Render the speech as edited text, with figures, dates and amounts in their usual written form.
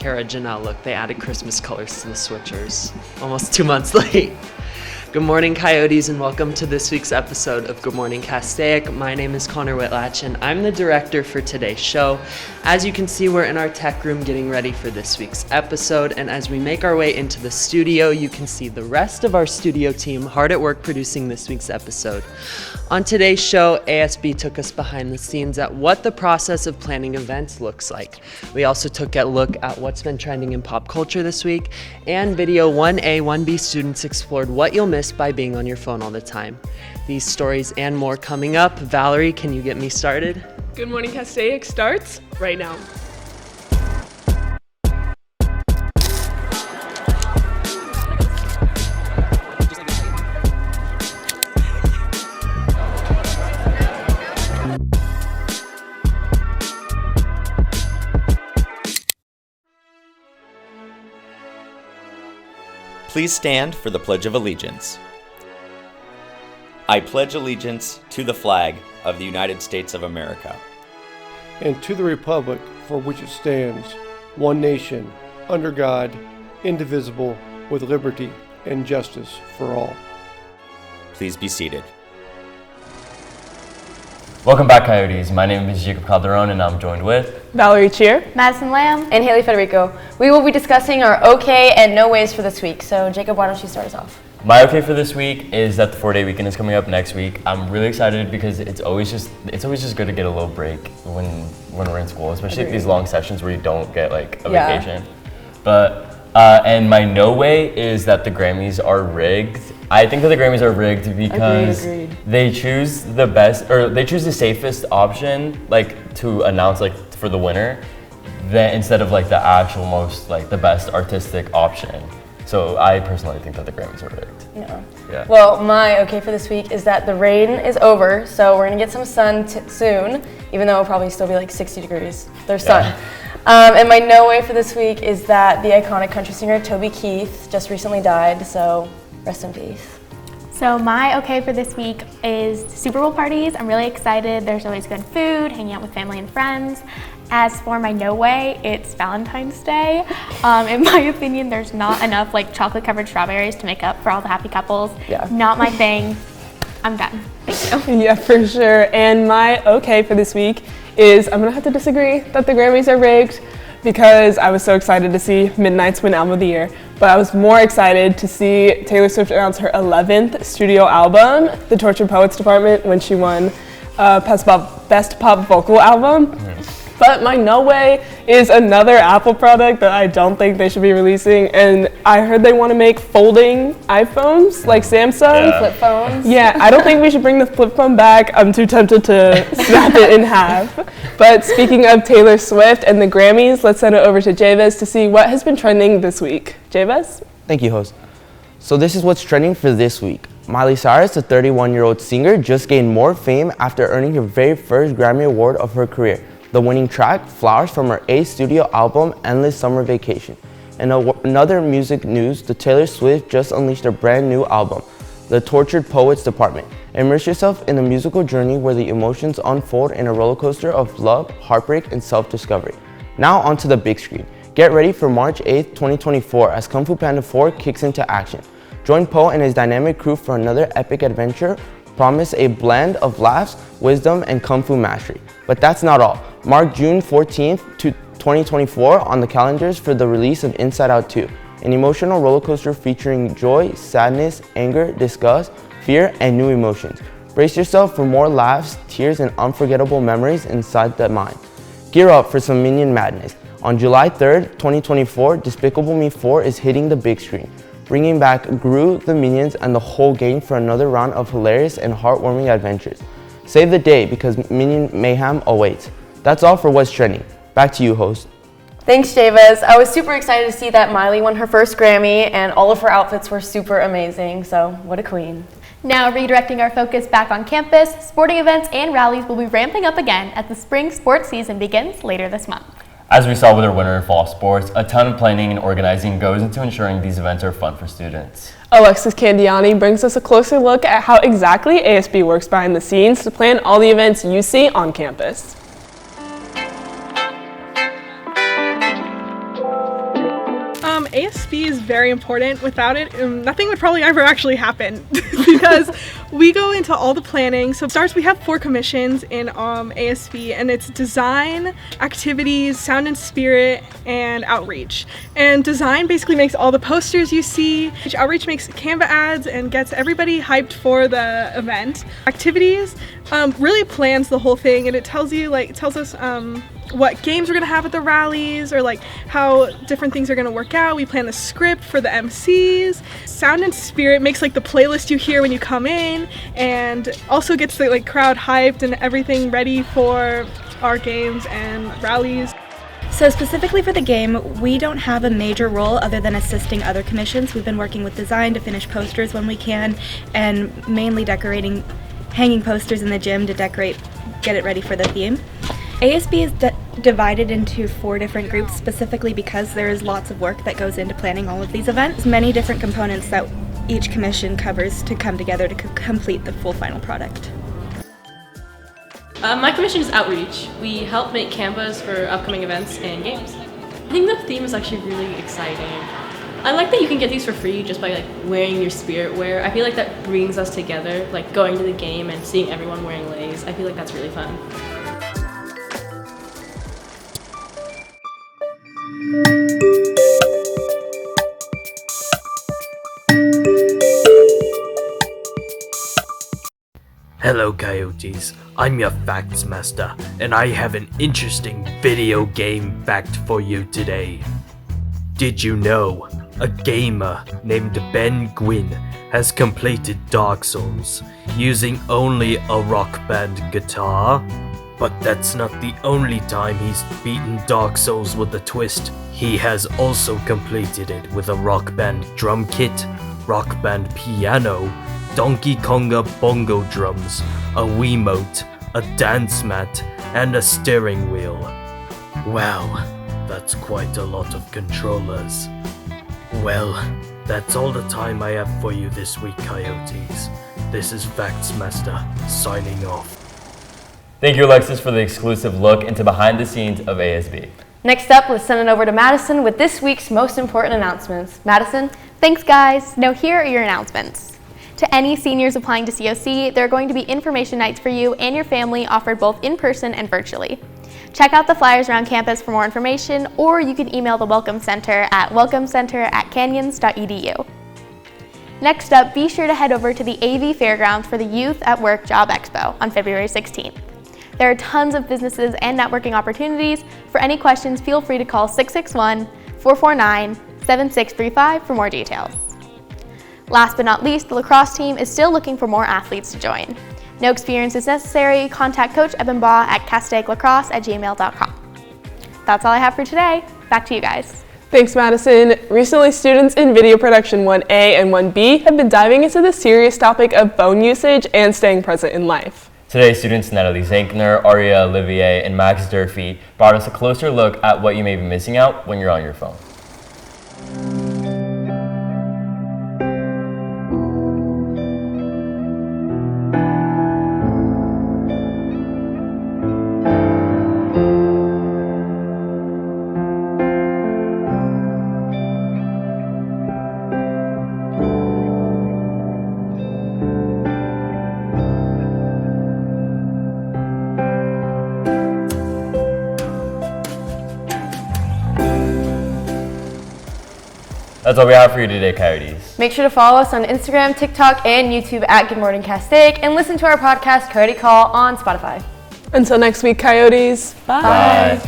mascara Janelle look. They added Christmas colors to the switchers. Almost 2 months late. Good morning, Coyotes, and welcome to this week's episode of Good Morning Castaic. My name is Connor Whitlatch, and I'm the director for today's show. As you can see, we're in our tech room getting ready for this week's episode, and as we make our way into the studio, you can see the rest of our studio team hard at work producing this week's episode. On today's show, ASB took us behind the scenes at what the process of planning events looks like. We also took a look at what's been trending in pop culture this week, and video 1A, 1B students explored what you'll miss by being on your phone all the time. These stories and more coming up. Valerie, can you get me started? Good Morning Castaic starts right now. Please stand for the Pledge of Allegiance. I pledge allegiance to the flag of the United States of America and to the republic for which it stands, one nation, under God, indivisible, with liberty and justice for all. Please be seated. Welcome back, Coyotes. My name is Jacob Calderon, and I'm joined with Valerie Cheer, Madison Lamb, and Haley Federico. We will be discussing our okay and no ways for this week. So, Jacob, why don't you start us off? my okay for this week is that the 4-day weekend is coming up next week. I'm really excited because it's always just good to get a little break when we're in school, especially these long sessions where you don't get like a vacation. But and my no way is that the Grammys are rigged. I think that the Grammys are rigged because they choose the best, or they choose the safest option, like to announce like for the winner, than instead of like the actual most like the best artistic option. So I personally think that the Grammys are rigged. Yeah. Well, my okay for this week is that the rain is over, so we're gonna get some sun soon, even though it'll probably still be like 60 degrees. There's sun. And my no way for this week is that the iconic country singer Toby Keith just recently died, so rest in peace. So my okay for this week is Super Bowl parties. I'm really excited. There's always good food, hanging out with family and friends. As for my no way, it's Valentine's Day. In my opinion, there's not enough like chocolate covered strawberries to make up for all the happy couples. Not my thing. I'm done. Thank you. Yeah, for sure. And my okay for this week is I'm gonna have to disagree that the Grammys are rigged, because I was so excited to see Midnight's win Album of the Year, but I was more excited to see Taylor Swift announce her 11th studio album, The Tortured Poets Department, when she won Best Pop Vocal Album. But my no way is another Apple product that I don't think they should be releasing, and I heard they want to make folding iPhones like Samsung. Flip phones. Yeah, I don't think we should bring the flip phone back. I'm too tempted to snap it in half. But speaking of Taylor Swift and the Grammys, let's send it over to Javis to see what has been trending this week. Javis? Thank you, host. So this is what's trending for this week. Miley Cyrus, the 31-year-old singer, just gained more fame after earning her very first Grammy Award of her career. The winning track, Flowers, from her 8th studio album, Endless Summer Vacation. And another music news, the Taylor Swift just unleashed her brand new album, The Tortured Poets Department. Immerse yourself in a musical journey where the emotions unfold in a roller coaster of love, heartbreak, and self-discovery. Now onto the big screen. Get ready for March 8th, 2024 as Kung Fu Panda 4 kicks into action. Join Poe and his dynamic crew for another epic adventure. Promise a blend of laughs, wisdom, and Kung Fu mastery. But that's not all. Mark June 14th to 2024 on the calendars for the release of Inside Out 2, an emotional roller coaster featuring joy, sadness, anger, disgust, fear, and new emotions. Brace yourself for more laughs, tears, and unforgettable memories inside the mind. Gear up for some Minion madness. On July 3rd, 2024, Despicable Me 4 is hitting the big screen, bringing back Gru, the Minions, and the whole gang for another round of hilarious and heartwarming adventures. Save the day because Minion mayhem awaits. That's all for what's trending. Back to you, host. Thanks, Javis. I was super excited to see that Miley won her first Grammy, and all of her outfits were super amazing, so what a queen. Now redirecting our focus back on campus, sporting events and rallies will be ramping up again as the spring sports season begins later this month. As we saw with our winter and fall sports, a ton of planning and organizing goes into ensuring these events are fun for students. Alexis Candiani brings us a closer look at how exactly ASB works behind the scenes to plan all the events you see on campus. ASB is very important. Without it, nothing would probably ever actually happen because we go into all the planning. So we have 4 commissions in ASB, and it's design, activities, sound and spirit, and outreach. And design basically makes all the posters you see. Outreach makes Canva ads and gets everybody hyped for the event. Activities really plans the whole thing, and it tells us what games we're gonna have at the rallies, or like how different things are gonna work out. We plan the script for the MCs. Sound and spirit makes like the playlist you hear when you come in, and also gets the crowd hyped and everything ready for our games and rallies. So specifically for the game, we don't have a major role other than assisting other commissions. We've been working with design to finish posters when we can, and mainly hanging posters in the gym to get it ready for the theme. ASB is divided into 4 different groups specifically because there is lots of work that goes into planning all of these events. Many different components that each commission covers to come together to complete the full final product. My commission is outreach. We help make canvas for upcoming events and games. I think the theme is actually really exciting. I like that you can get these for free just by wearing your spirit wear. I feel like that brings us together, going to the game and seeing everyone wearing leis. I feel like that's really fun. Hello Coyotes, I'm your Facts Master, and I have an interesting video game fact for you today. Did you know a gamer named Ben Gwynn has completed Dark Souls using only a Rock Band guitar? But that's not the only time he's beaten Dark Souls with a twist. He has also completed it with a Rock Band drum kit, Rock Band piano, Donkey Konga bongo drums, a Wiimote, a dance mat, and a steering wheel. Wow, that's quite a lot of controllers. Well, that's all the time I have for you this week, Coyotes. This is Facts Master, signing off. Thank you, Alexis, for the exclusive look into behind the scenes of ASB. Next up, let's send it over to Madison with this week's most important announcements. Madison? Thanks, guys. Now here are your announcements. To any seniors applying to COC, there are going to be information nights for you and your family offered both in person and virtually. Check out the flyers around campus for more information, or you can email the Welcome Center at welcomecenter@canyons.edu. Next up, be sure to head over to the AV Fairgrounds for the Youth at Work Job Expo on February 16th. There are tons of businesses and networking opportunities. For any questions, feel free to call 661-449-7635 for more details. Last but not least, the lacrosse team is still looking for more athletes to join. No experience is necessary. Contact Coach Ebenbaugh at castaic@gmail.com. That's all I have for today. Back to you guys. Thanks, Madison. Recently, students in Video Production 1A and 1B have been diving into the serious topic of phone usage and staying present in life. Today, students Natalie Zankner, Aria Olivier, and Max Durfee brought us a closer look at what you may be missing out when you're on your phone. That's all we have for you today, Coyotes. Make sure to follow us on Instagram, TikTok, and YouTube at Good Morning Castaic, and listen to our podcast, Coyote Call, on Spotify. Until next week, Coyotes. Bye. Bye.